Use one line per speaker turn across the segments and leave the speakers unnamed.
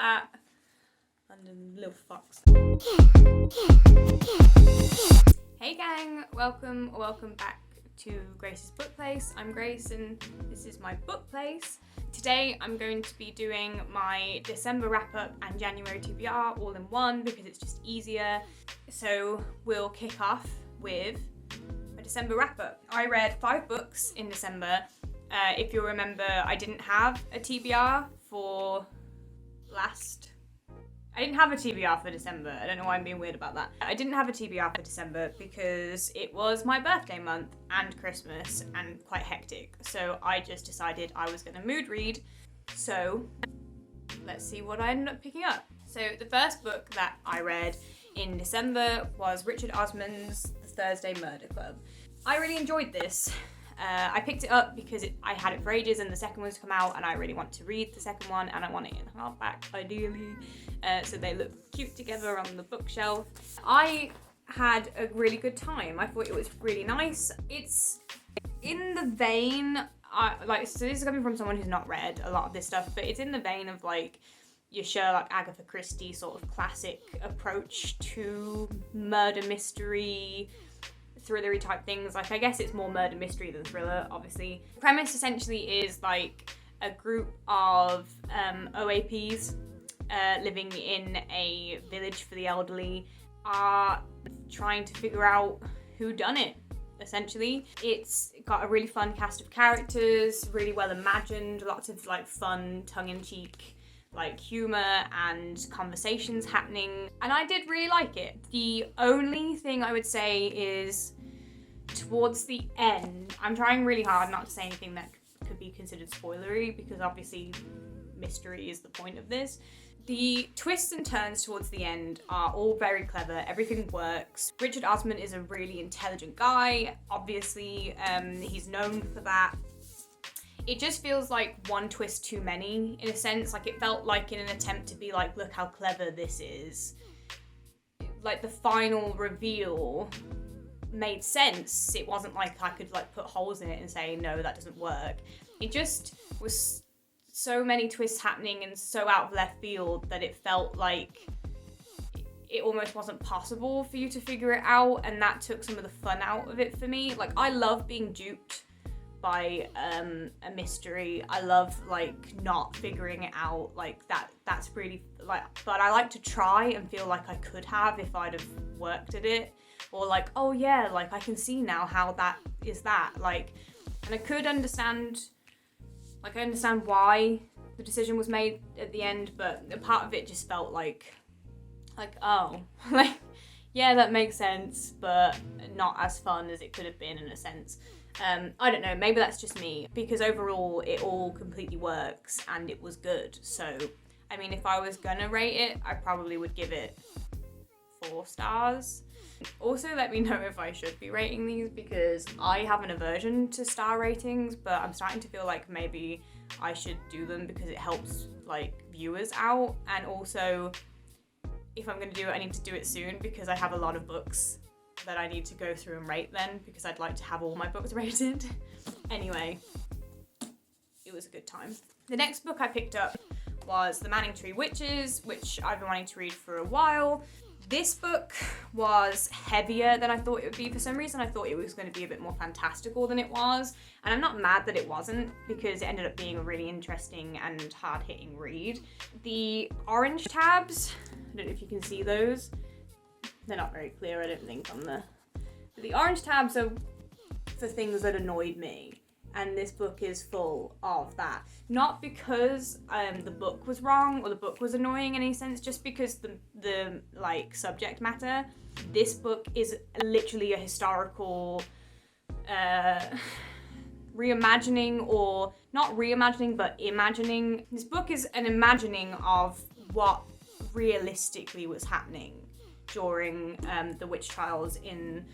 that. London little fucks. Hey gang, welcome back to Grace's Book Place. I'm Grace and this is my book place. Today I'm going to be doing my December wrap-up and January TBR all in one because it's just easier. So we'll kick off with my December wrap-up. I read 5 books in December. If you'll remember, I didn't have a TBR for I didn't have a TBR for December. I don't know why I'm being weird about that. I didn't have a TBR for December because it was my birthday month and Christmas and quite hectic. So I just decided I was going to mood read. So let's see what I ended up picking up. So the first book that I read in December was Richard Osman's The Thursday Murder Club. I really enjoyed this. I picked it up because I had it for ages and the second one's come out and I really want to read the second one and I want it in hardback ideally, so they look cute together on the bookshelf. I had a really good time. I thought it was really nice. It's in the vein, so this is coming from someone who's not read a lot of this stuff, but it's in the vein of like your Sherlock, Agatha Christie sort of classic approach to murder mystery, thrillery type things. Like, I guess it's more murder mystery than thriller, obviously. The premise essentially is like a group of OAPs living in a village for the elderly are trying to figure out who done it, essentially. It's got a really fun cast of characters, really well imagined, lots of like fun, tongue-in-cheek like humour and conversations happening, and I did really like it. The only thing I would say is towards the end, I'm trying really hard not to say anything that could be considered spoilery because obviously mystery is the point of this. The twists and turns towards the end are all very clever, everything works. Richard Osman is a really intelligent guy, obviously, he's known for that. It just feels like one twist too many, in a sense. Like, it felt like in an attempt to be like, look how clever this is. Like, the final reveal made sense. It wasn't like I could like put holes in it and say, no, that doesn't work. It just was so many twists happening and so out of left field that it felt like it almost wasn't possible for you to figure it out, and that took some of the fun out of it for me. Like, I love being duped by a mystery. I love like not figuring it out, like that's really like, but I like to try and feel like I could have if I'd have worked at it, or like, oh yeah, like I can see now how that is that, like, and I could understand, like I understand why the decision was made at the end, but a part of it just felt like oh like yeah, that makes sense, but not as fun as it could have been in a sense. I don't know, maybe that's just me, because overall it all completely works and it was good. So, I mean, if I was gonna rate it, I probably would give it 4 stars. Also, let me know if I should be rating these, because I have an aversion to star ratings, but I'm starting to feel like maybe I should do them because it helps like viewers out. And also, if I'm gonna do it, I need to do it soon because I have a lot of books that I need to go through and rate then, because I'd like to have all my books rated. Anyway, it was a good time. The next book I picked up was The Manningtree Witches, which I've been wanting to read for a while. This book was heavier than I thought it would be. For some reason, I thought it was going to be a bit more fantastical than it was, and I'm not mad that it wasn't, because it ended up being a really interesting and hard-hitting read. The orange tabs, I don't know if you can see those. They're not very clear, I don't think, on the... But the orange tabs are for things that annoyed me, and this book is full of that. Not because the book was wrong or the book was annoying in any sense, just because the like subject matter. This book is literally a historical reimagining, or not reimagining, but imagining. This book is an imagining of what realistically was happening during the witch trials in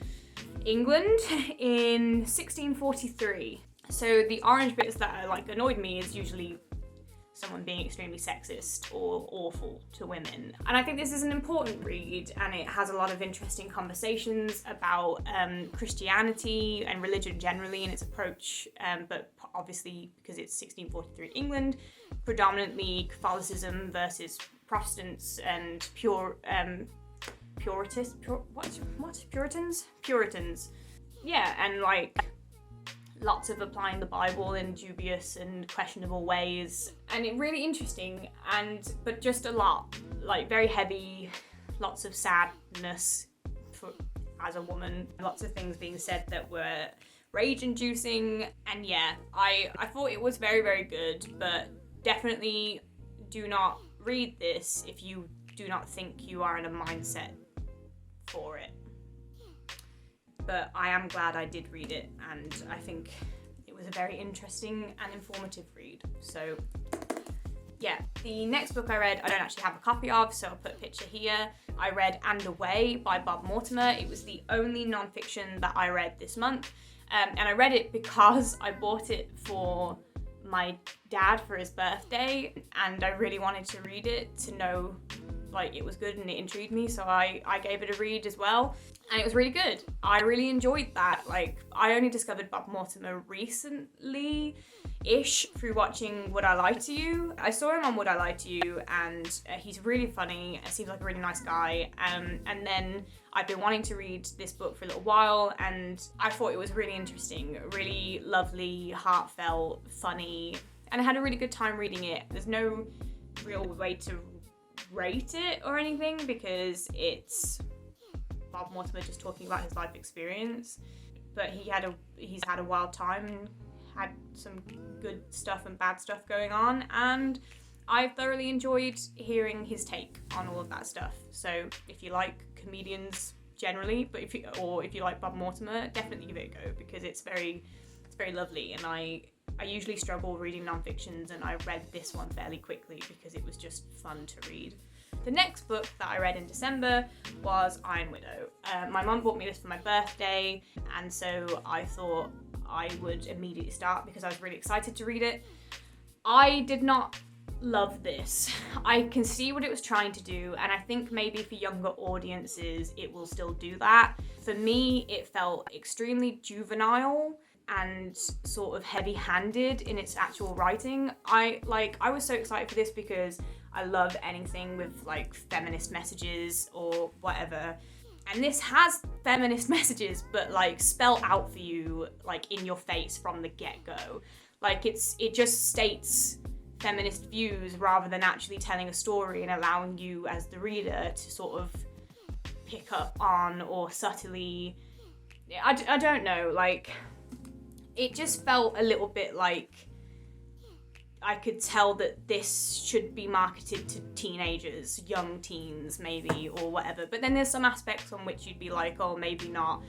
England in 1643. So the orange bits that are like annoyed me is usually someone being extremely sexist or awful to women. And I think this is an important read, and it has a lot of interesting conversations about Christianity and religion generally and its approach, but obviously because it's 1643 England, predominantly Catholicism versus Protestants and Puritans. Yeah, and like lots of applying the Bible in dubious and questionable ways, and it really interesting, but just a lot, like very heavy, lots of sadness as a woman, lots of things being said that were rage-inducing, and yeah, I thought it was very, very good, but definitely do not read this if you do not think you are in a mindset for it. But I am glad I did read it, and I think it was a very interesting and informative read. So yeah, the next book I read, I don't actually have a copy of, so I'll put a picture here. I read And Away by Bob Mortimer. It was the only non-fiction that I read this month, and I read it because I bought it for my dad for his birthday, and I really wanted to read it to know like it was good and it intrigued me, so I gave it a read as well, and it was really good. I really enjoyed that. Like, I only discovered Bob Mortimer recently-ish through watching Would I Lie to You. I saw him on Would I Lie to You, and he's really funny, seems like a really nice guy, and then I've been wanting to read this book for a little while, and I thought it was really interesting, really lovely, heartfelt, funny, and I had a really good time reading it. There's no real way to rate it or anything because it's Bob Mortimer just talking about his life experience, but he's had a wild time and had some good stuff and bad stuff going on, and I thoroughly enjoyed hearing his take on all of that stuff. So if you like comedians generally, but if you like Bob Mortimer, definitely give it a go because it's very lovely, and I usually struggle reading non-fictions, and I read this one fairly quickly because it was just fun to read. The next book that I read in December was Iron Widow. My mum bought me this for my birthday, and so I thought I would immediately start because I was really excited to read it. I did not love this. I can see what it was trying to do, and I think maybe for younger audiences it will still do that. For me, it felt extremely juvenile and sort of heavy-handed in its actual writing. I was so excited for this because I love anything with like feminist messages or whatever, and this has feminist messages but like spelled out for you, like in your face from the get-go. Like it just states feminist views rather than actually telling a story and allowing you as the reader to sort of pick up on or subtly, I don't know, like it just felt a little bit like I could tell that this should be marketed to teenagers, young teens maybe, or whatever. But then there's some aspects on which you'd be like, oh, maybe not.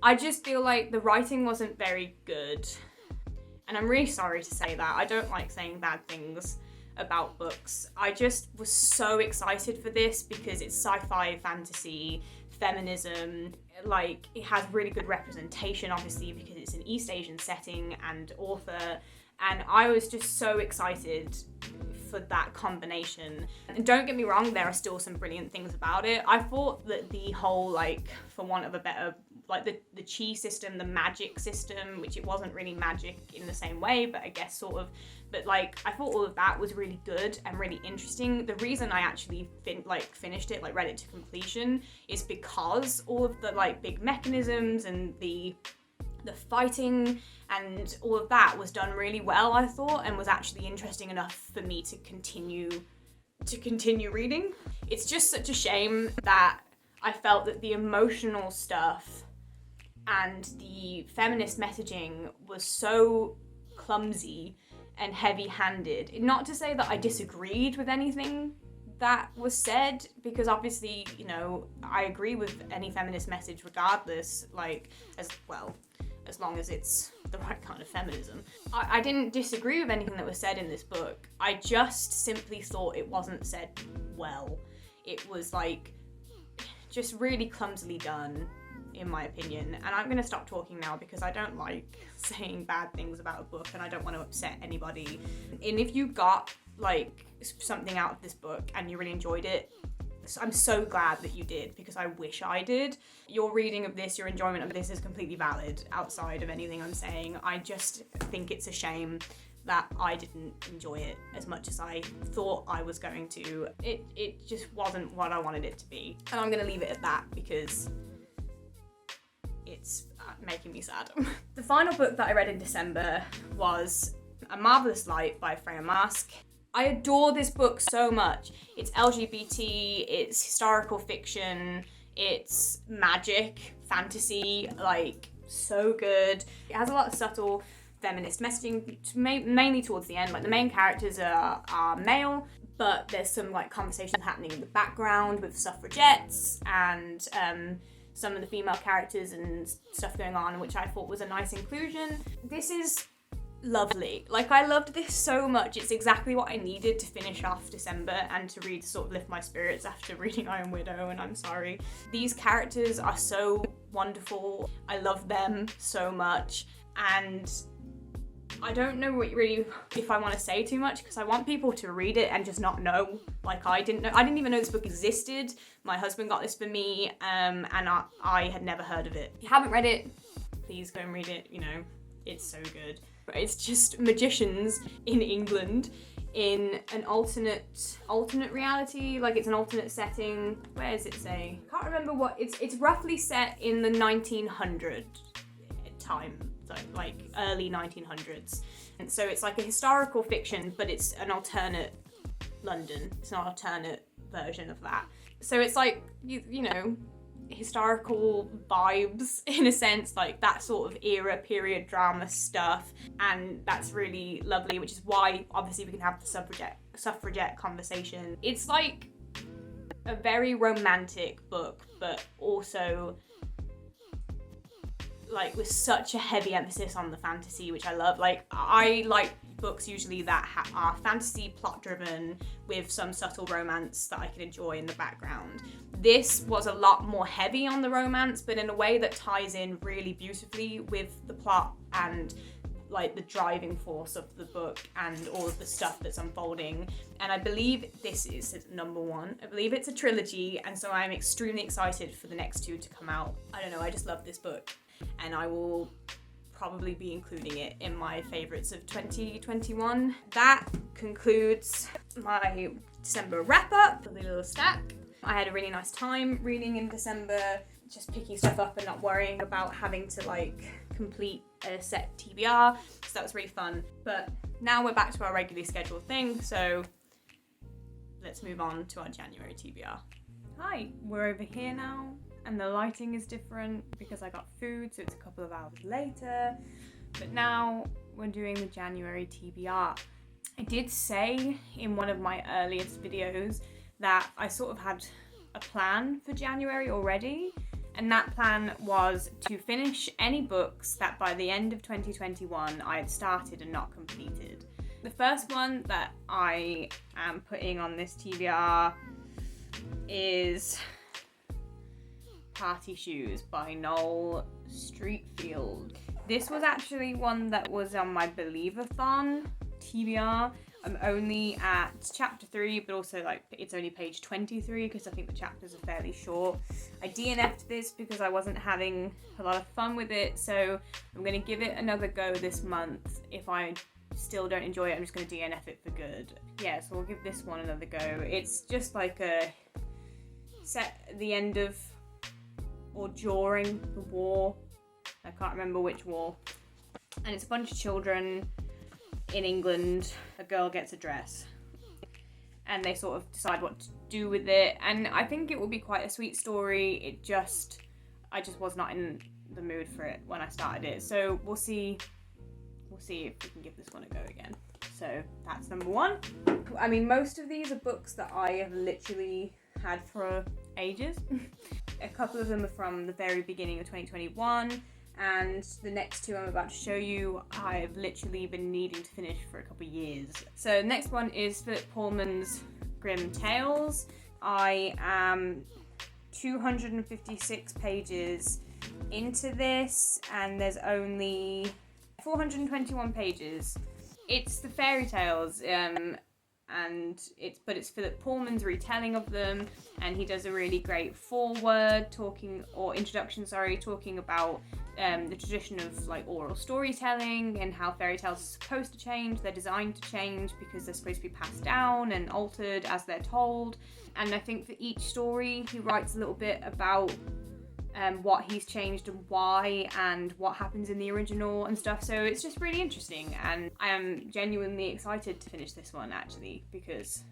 I just feel like the writing wasn't very good. And I'm really sorry to say that. I don't like saying bad things about books. I just was so excited for this because it's sci-fi, fantasy, feminism. Like, it has really good representation, obviously, because it's an East Asian setting and author. And I was just so excited for that combination. And don't get me wrong, there are still some brilliant things about it. I thought that the whole, like, for want of a better, like the chi system, the magic system, which it wasn't really magic in the same way, but I guess sort of, but like, I thought all of that was really good and really interesting. The reason I actually finished it, like read it to completion, is because all of the like big mechanisms and the fighting and all of that was done really well, I thought, and was actually interesting enough for me to continue reading. It's just such a shame that I felt that the emotional stuff and the feminist messaging was so clumsy and heavy-handed. Not to say that I disagreed with anything that was said, because obviously, you know, I agree with any feminist message regardless, like, as long as it's the right kind of feminism. I didn't disagree with anything that was said in this book. I just simply thought it wasn't said well. It was like just really clumsily done, in my opinion. And I'm gonna stop talking now because I don't like saying bad things about a book and I don't want to upset anybody. And if you got like something out of this book and you really enjoyed it, I'm so glad that you did, because I wish I did. Your reading of this, your enjoyment of this is completely valid outside of anything I'm saying. I just think it's a shame that I didn't enjoy it as much as I thought I was going to. It just wasn't what I wanted it to be. And I'm gonna leave it at that because it's making me sad. The final book that I read in December was A Marvelous Light by Freya Marske. I adore this book so much. It's LGBT, it's historical fiction, it's magic, fantasy, like so good. It has a lot of subtle feminist messaging, mainly towards the end. Like the main characters are male, but there's some like conversation happening in the background with suffragettes and some of the female characters and stuff going on, which I thought was a nice inclusion. This is lovely. Like I loved this so much. It's exactly what I needed to finish off December and to read to sort of lift my spirits after reading Iron Widow and I'm Sorry. These characters are so wonderful. I love them so much, and I don't know what really if I want to say too much because I want people to read it and just not know. Like I didn't even know this book existed. My husband got this for me, and I had never heard of it. If you haven't read it, please go and read it. You know, it's so good. It's just magicians in England in an alternate reality, like it's an alternate setting. Where does it say? I can't remember what it's roughly set in the 1900 time, like early 1900s. And so it's like a historical fiction, but it's an alternate London. It's an alternate version of that. So it's like you know, historical vibes in a sense, like that sort of era period drama stuff, and that's really lovely, which is why obviously we can have the suffragette conversation. It's like a very romantic book, but also like with such a heavy emphasis on the fantasy, which I love. Like I like books usually that are fantasy plot driven with some subtle romance that I can enjoy in the background. This was a lot more heavy on the romance, but in a way that ties in really beautifully with the plot and like the driving force of the book and all of the stuff that's unfolding. And I believe this is number one. I believe it's a trilogy, and so I'm extremely excited for the next two to come out. I don't know, I just love this book, and I will probably be including it in my favorites of 2021. That concludes my December wrap up of the little stack. I had a really nice time reading in December, just picking stuff up and not worrying about having to like complete a set TBR, so that was really fun. But now we're back to our regularly scheduled thing, so let's move on to our January TBR. Hi, we're over here now, and the lighting is different because I got food, so it's a couple of hours later. But now we're doing the January TBR. I did say in one of my earliest videos that I sort of had a plan for January already, and that plan was to finish any books that by the end of 2021 I had started and not completed. The first one that I am putting on this TBR is Party Shoes by Noel Streatfeild. This was actually one that was on my Believathon TBR. I'm only at chapter 3, but also like it's only page 23 because I think the chapters are fairly short. I DNF'd this because I wasn't having a lot of fun with it, so I'm going to give it another go this month. If I still don't enjoy it, I'm just going to DNF it for good. Yeah, so we'll give this one another go. It's just like a set at the end of or during the war. I can't remember which war. And it's a bunch of children in England. A girl gets a dress and they sort of decide what to do with it, and I think it will be quite a sweet story. I just was not in the mood for it when I started it, so we'll see if we can give this one a go again. So that's number one. I mean, most of these are books that I have literally had for ages. A couple of them are from the very beginning of 2021, and the next two I'm about to show you, I've literally been needing to finish for a couple of years. So next one is Philip Pullman's Grim Tales. I am 256 pages into this, and there's only 421 pages. It's the fairy tales, and it's Philip Pullman's retelling of them, and he does a really great foreword talking about the tradition of like oral storytelling and how fairy tales are supposed to change. They're designed to change because they're supposed to be passed down and altered as they're told. And I think for each story he writes a little bit about what he's changed and why, and what happens in the original and stuff. So it's just really interesting, and I am genuinely excited to finish this one actually, because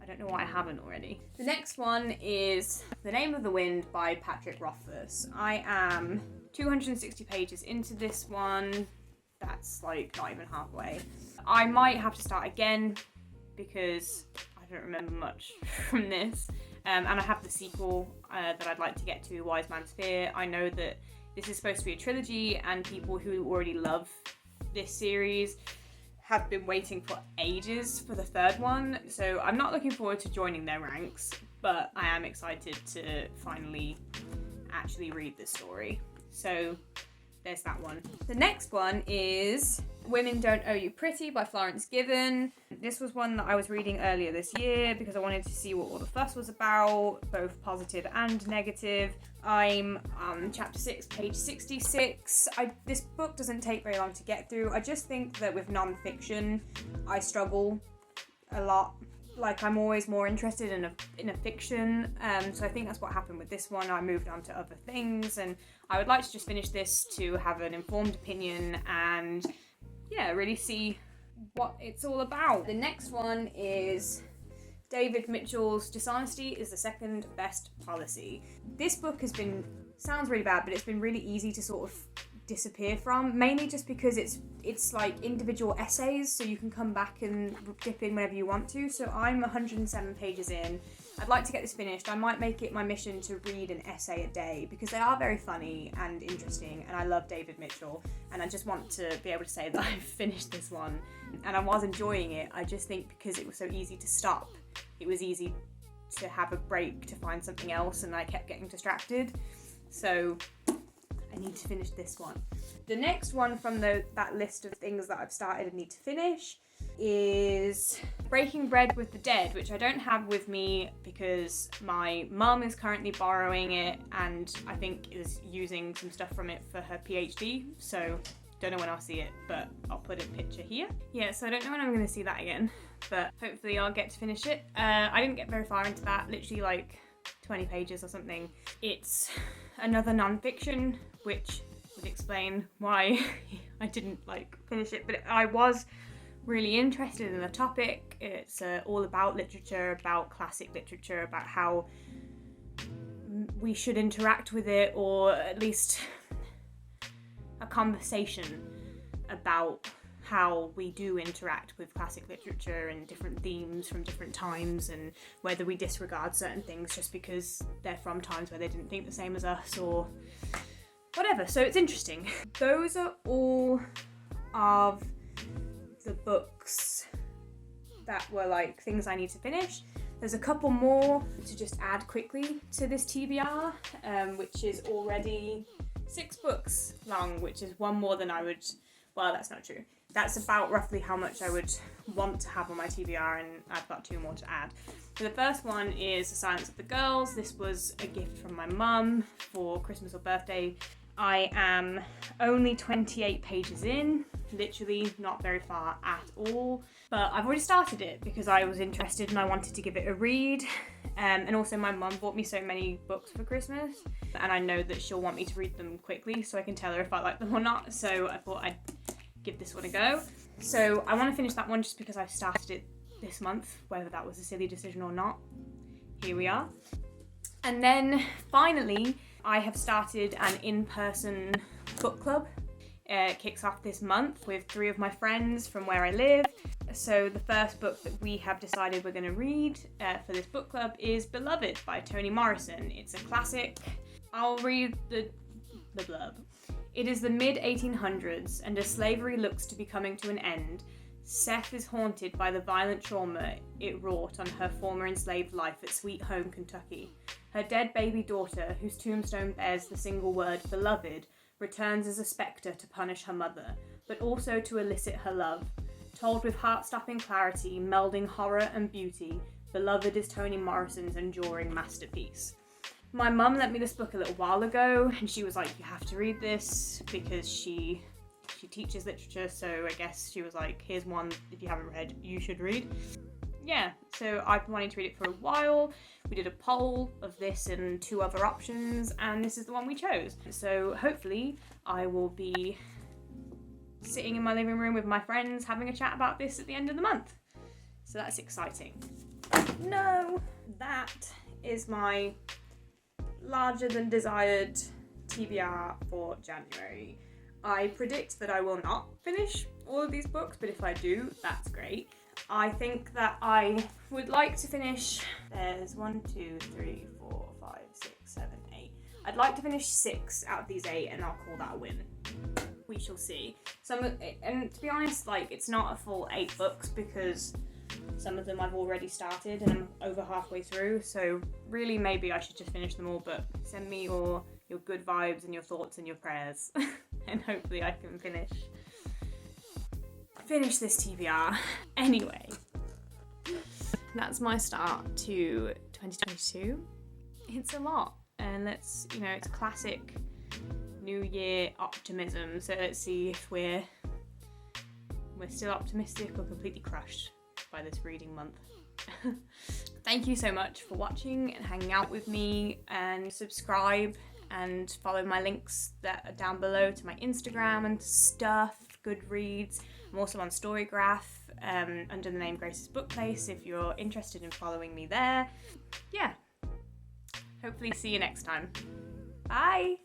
I don't know why I haven't already. The next one is The Name of the Wind by Patrick Rothfuss. I am 260 pages into this one. That's like not even halfway. I might have to start again because I don't remember much from this. And I have the sequel that I'd like to get to, Wise Man's Fear. I know that this is supposed to be a trilogy, and people who already love this series have been waiting for ages for the third one. So I'm not looking forward to joining their ranks, but I am excited to finally actually read this story. So there's that one. The next one is Women Don't Owe You Pretty by Florence Given. This was one that I was reading earlier this year because I wanted to see what all the fuss was about, both positive and negative. I'm chapter 6, page 66. This book doesn't take very long to get through. I just think that with non-fiction, I struggle a lot. Like, I'm always more interested in a fiction, so I think that's what happened with this one. I moved on to other things, and I would like to just finish this to have an informed opinion and, yeah, really see what it's all about. The next one is David Mitchell's Dishonesty is the Second Best Policy. This book sounds really bad, but it's been really easy to sort of disappear from, mainly just because it's like individual essays, so you can come back and dip in whenever you want to. So I'm 107 pages in. I'd like to get this finished. I might make it my mission to read an essay a day because they are very funny and interesting, and I love David Mitchell, and I just want to be able to say that I've finished this one and I was enjoying it. I just think because it was so easy to stop, it was easy to have a break to find something else, and I kept getting distracted. So I need to finish this one. The next one from that list of things that I've started and need to finish is Breaking Bread with the Dead, which I don't have with me because my mum is currently borrowing it and I think is using some stuff from it for her PhD. So don't know when I'll see it, but I'll put a picture here. Yeah, so I don't know when I'm going to see that again, but hopefully I'll get to finish it. I didn't get very far into that, literally like 20 pages or something. It's another non-fiction, which would explain why I didn't finish it, but I was really interested in the topic. It's all about literature, about classic literature, about how we should interact with it, or at least a conversation about how we do interact with classic literature and different themes from different times, and whether we disregard certain things just because they're from times where they didn't think the same as us or whatever. So it's interesting. Those are all of the books that were like things I need to finish. There's a couple more to just add quickly to this TBR, which is already 6 books long, which is one more than I would, well, that's not true. That's about roughly how much I would want to have on my TBR, and I've got 2 more to add. So the first one is The Silence of the Girls. This was a gift from my mum for Christmas or birthday. I am only 28 pages in, literally not very far at all, but I've already started it because I was interested and I wanted to give it a read. And also my mum bought me so many books for Christmas, and I know that she'll want me to read them quickly so I can tell her if I like them or not, so I thought I'd give this one a go. So I want to finish that one just because I started it this month, whether that was a silly decision or not. Here we are. And then finally, I have started an in-person book club. It kicks off this month with 3 of my friends from where I live. So the first book that we have decided we're going to read for this book club is Beloved by Toni Morrison. It's a classic. I'll read the blurb. It is the mid-1800s, and as slavery looks to be coming to an end, Seth is haunted by the violent trauma it wrought on her former enslaved life at Sweet Home, Kentucky. Her dead baby daughter, whose tombstone bears the single word beloved, returns as a spectre to punish her mother, but also to elicit her love. Told with heart-stopping clarity, melding horror and beauty, beloved is Toni Morrison's enduring masterpiece. My mum lent me this book a little while ago, and she was like, you have to read this, because she teaches literature, so I guess she was like, here's one if you haven't read, you should read. Yeah, so I've been wanting to read it for a while. We did a poll of this and 2 other options, and this is the one we chose. So hopefully I will be sitting in my living room with my friends having a chat about this at the end of the month. So that's exciting. No, that is my larger than desired TBR for January. I predict that I will not finish all of these books, but if I do, that's great. I think that I would like to finish, there's 1, 2, 3, 4, 5, 6, 7, 8. I'd like to finish 6 out of these 8 and I'll call that a win. We shall see. And to be honest, like, it's not a full 8 books because some of them I've already started and I'm over halfway through, so really maybe I should just finish them all, but send me your good vibes and your thoughts and your prayers and hopefully I can finish this TBR. Anyway, that's my start to 2022. It's a lot, and it's classic New Year optimism, so let's see if we're still optimistic or completely crushed by this reading month. Thank you so much for watching and hanging out with me, and subscribe and follow my links that are down below to my Instagram and stuff, Goodreads. I'm also on Storygraph under the name Grace's Bookplace if you're interested in following me there. Yeah, hopefully see you next time. Bye!